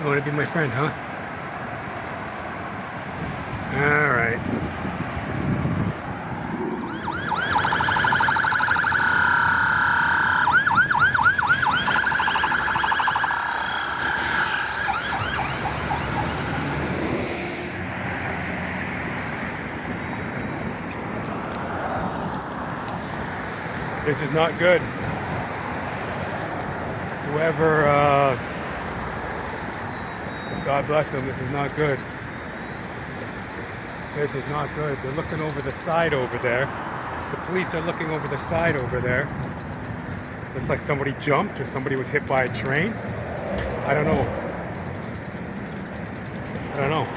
You want to be my friend, huh? All right. This is not good. Whoever, God bless them, this is not good. This is not good. They're looking over the side over there. The police are looking over the side over there. Looks like somebody jumped or somebody was hit by a train. I don't know. I don't know.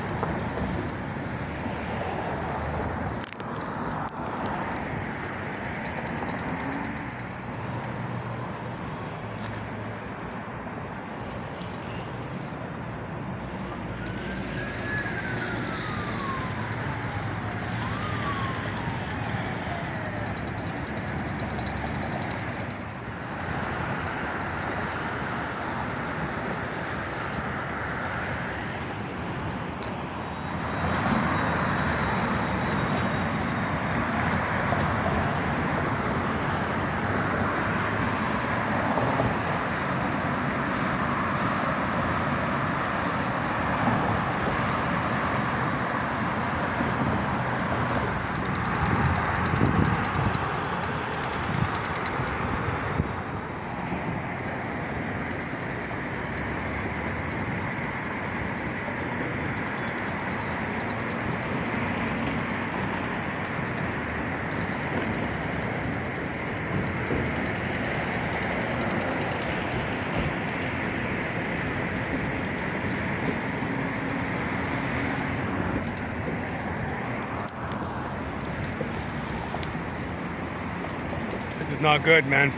This is not good, man.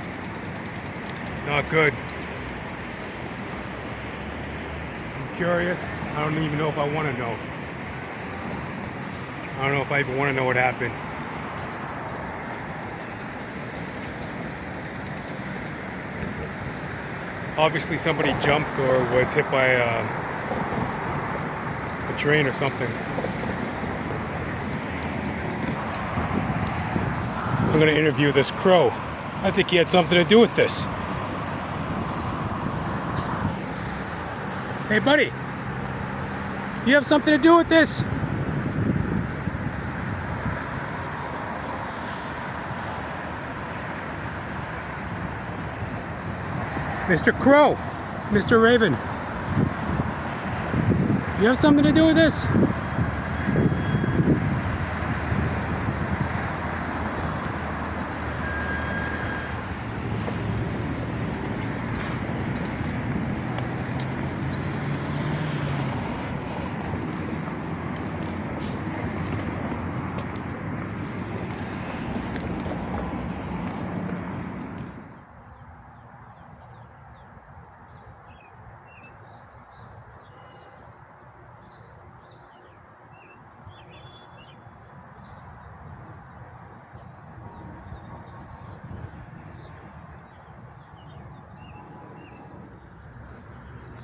Not good. I'm curious. I don't even know if I want to know. I don't know if I even want to know what happened. Obviously somebody jumped or was hit by a train or something. I'm going to interview this crow. I think he had something to do with this. Hey, buddy. You have something to do with this? Mr. Crow. Mr. Raven. You have something to do with this?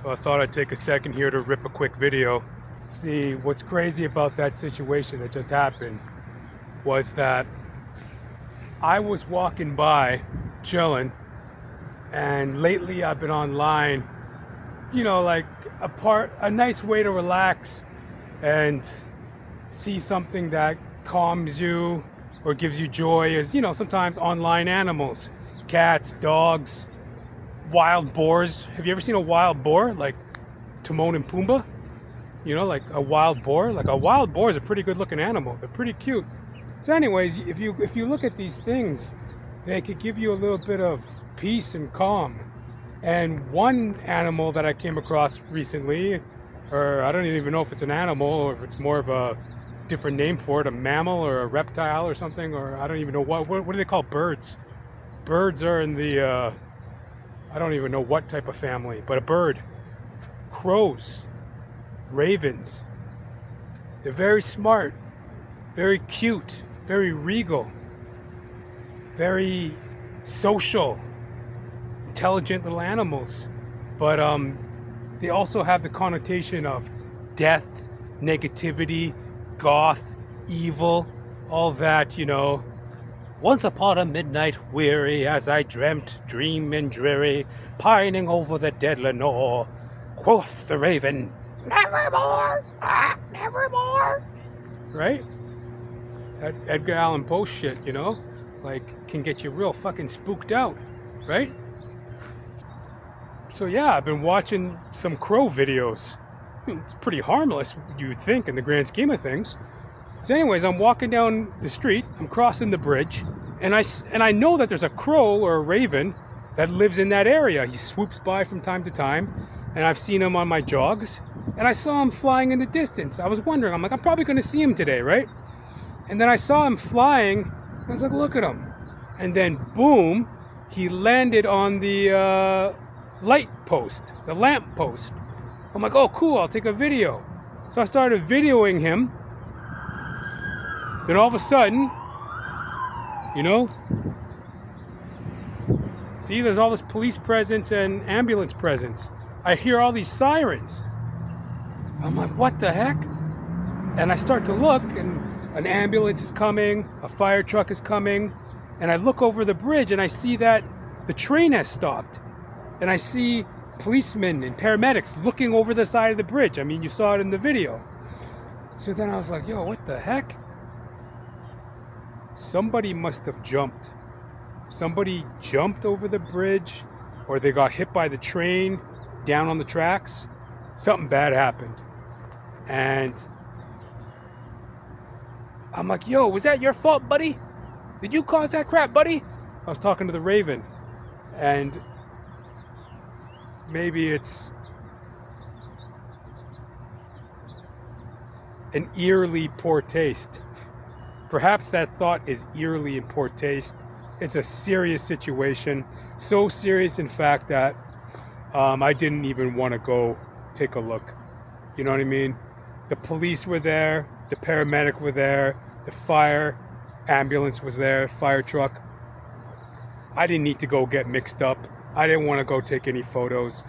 So I thought I'd take a second here to rip a quick video. See, what's crazy about that situation that just happened was that I was walking by, chilling, and lately I've been online, you know, like a nice way to relax and see something that calms you or gives you joy is, you know, sometimes online animals, cats, dogs, wild boars. Have you ever seen a wild boar, like Timon and Pumbaa? You know, like a wild boar. Like a wild boar is a pretty good looking animal. They're pretty cute. So anyways, if you look at these things, they could give you a little bit of peace and calm. And one animal that I came across recently, or I don't even know if it's an animal or if it's more of a different name for it, a mammal or a reptile or something, or I don't even know what do they call birds? Birds are in the I don't even know what type of family, but a bird. Crows, ravens. They're very smart, very cute, very regal, very social, intelligent little animals. But they also have the connotation of death, negativity, goth, evil, all that, you know. Once upon a midnight weary, as I dreamt, dream and dreary, pining over the dead Lenore, quoth the raven, nevermore, nevermore. Right? That Edgar Allan Poe shit, you know, like, can get you real fucking spooked out, right? So yeah, I've been watching some crow videos. It's pretty harmless, you would think, in the grand scheme of things. So anyways, I'm walking down the street, I'm crossing the bridge, and I know that there's a crow or a raven that lives in that area. He swoops by from time to time, and I've seen him on my jogs, and I saw him flying in the distance. I was wondering, I'm like, I'm probably going to see him today, right? And then I saw him flying, I was like, look at him. And then boom, he landed on the light post, the lamp post. I'm like, oh cool, I'll take a video. So I started videoing him. Then all of a sudden, you know, see, there's all this police presence and ambulance presence. I hear all these sirens. I'm like, what the heck? And I start to look, and an ambulance is coming, a fire truck is coming, and I look over the bridge and I see that the train has stopped. And I see policemen and paramedics looking over the side of the bridge. I mean, you saw it in the video. So then I was like, yo, what the heck? Somebody must have jumped. Somebody jumped over the bridge, or they got hit by the train down on the tracks. Something bad happened. And I'm like, yo, was that your fault, buddy? Did you cause that crap, buddy? I was talking to the Raven, and maybe it's an eerily poor taste. Perhaps that thought is eerily in poor taste. It's a serious situation. So serious, in fact, that I didn't even want to go take a look. You know what I mean? The police were there. The paramedic were there. The fire ambulance was there. Fire truck. I didn't need to go get mixed up. I didn't want to go take any photos.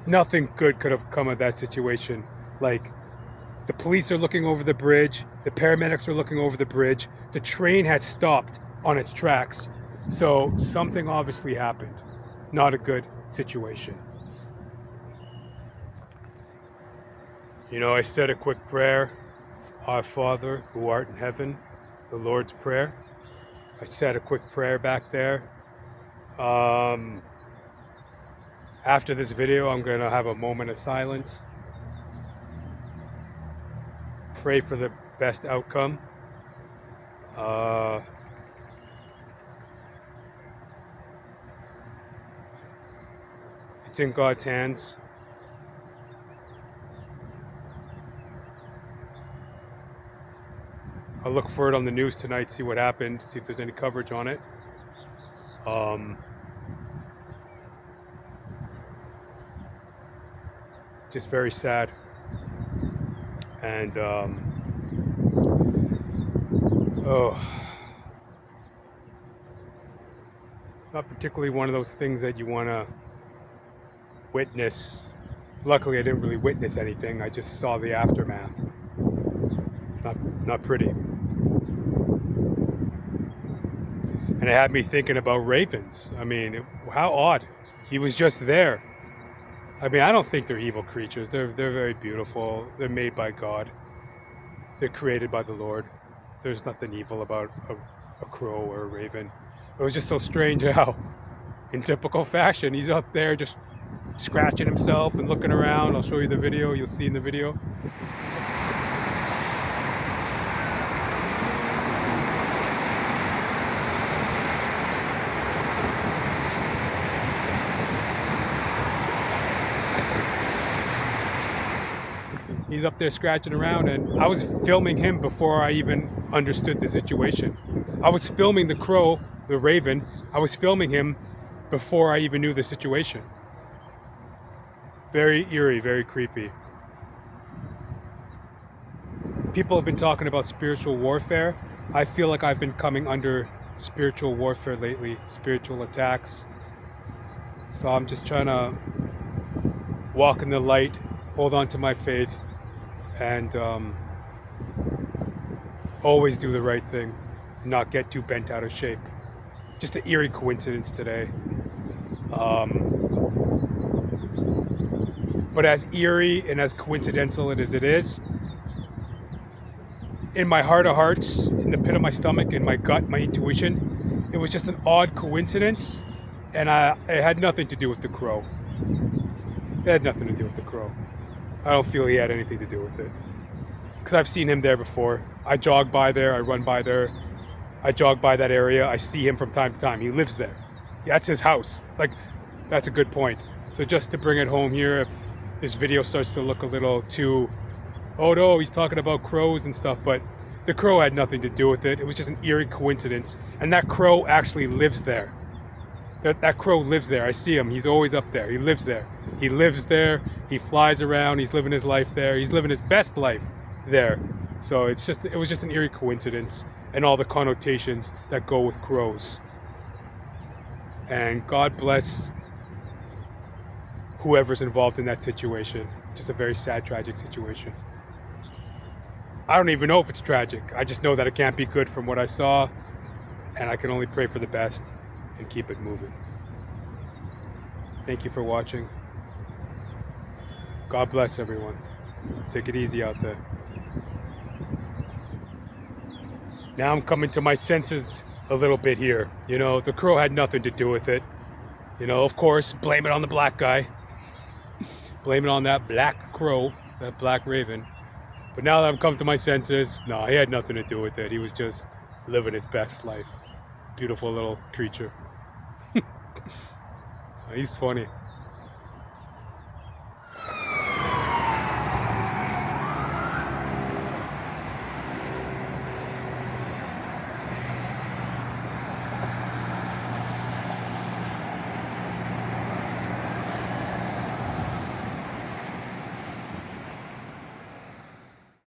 Nothing good could have come of that situation. Like, the police are looking over the bridge. The paramedics are looking over the bridge. The train has stopped on its tracks. So something obviously happened. Not a good situation. You know, I said a quick prayer. Our Father, who art in heaven, the Lord's Prayer. I said a quick prayer back there. After this video, I'm going to have a moment of silence. Pray for the best outcome. It's in God's hands. I'll look for it on the news tonight, see what happened, see if there's any coverage on it. Just very sad. And not particularly one of those things that you want to witness. Luckily, I didn't really witness anything. I just saw the aftermath. Not pretty. And it had me thinking about ravens. I mean, how odd. He was just there. I mean, I don't think they're evil creatures. They're very beautiful. They're made by God. They're created by the Lord. There's nothing evil about a crow or a raven. It was just so strange how, in typical fashion, he's up there just scratching himself and looking around. I'll show you the video. You'll see in the video. He's up there scratching around, and I was filming him before I even understood the situation. I was filming the crow, the raven. I was filming him before I even knew the situation. Very eerie, very creepy. People have been talking about spiritual warfare. I feel like I've been coming under spiritual warfare lately, spiritual attacks. So I'm just trying to walk in the light, hold on to my faith, and always do the right thing, and not get too bent out of shape. Just an eerie coincidence today. But as eerie and as coincidental as it is, in my heart of hearts, in the pit of my stomach, in my gut, my intuition, it was just an odd coincidence, and it had nothing to do with the crow. It had nothing to do with the crow. I don't feel he had anything to do with it. Because I've seen him there before. I jog by there, I run by there, I jog by that area, I see him from time to time. He lives there. That's his house. Like, that's a good point. So just to bring it home here, if this video starts to look a little too, oh no, he's talking about crows and stuff, but the crow had nothing to do with it. It was just an eerie coincidence. And that crow actually lives there. That crow lives there. I see him. He's always up there. He lives there. He lives there. He flies around. He's living his life there. He's living his best life there. So it was just an eerie coincidence, and all the connotations that go with crows. And God bless whoever's involved in that situation. Just a very sad, tragic situation. I don't even know if it's tragic. I just know that it can't be good from what I saw, and I can only pray for the best and keep it moving. Thank you for watching. God bless everyone. Take it easy out there. Now I'm coming to my senses a little bit here. You know, the crow had nothing to do with it. You know, of course, blame it on the black guy. Blame it on that black crow, that black raven. But now that I've come to my senses, no, he had nothing to do with it. He was just living his best life. Beautiful little creature. He's funny.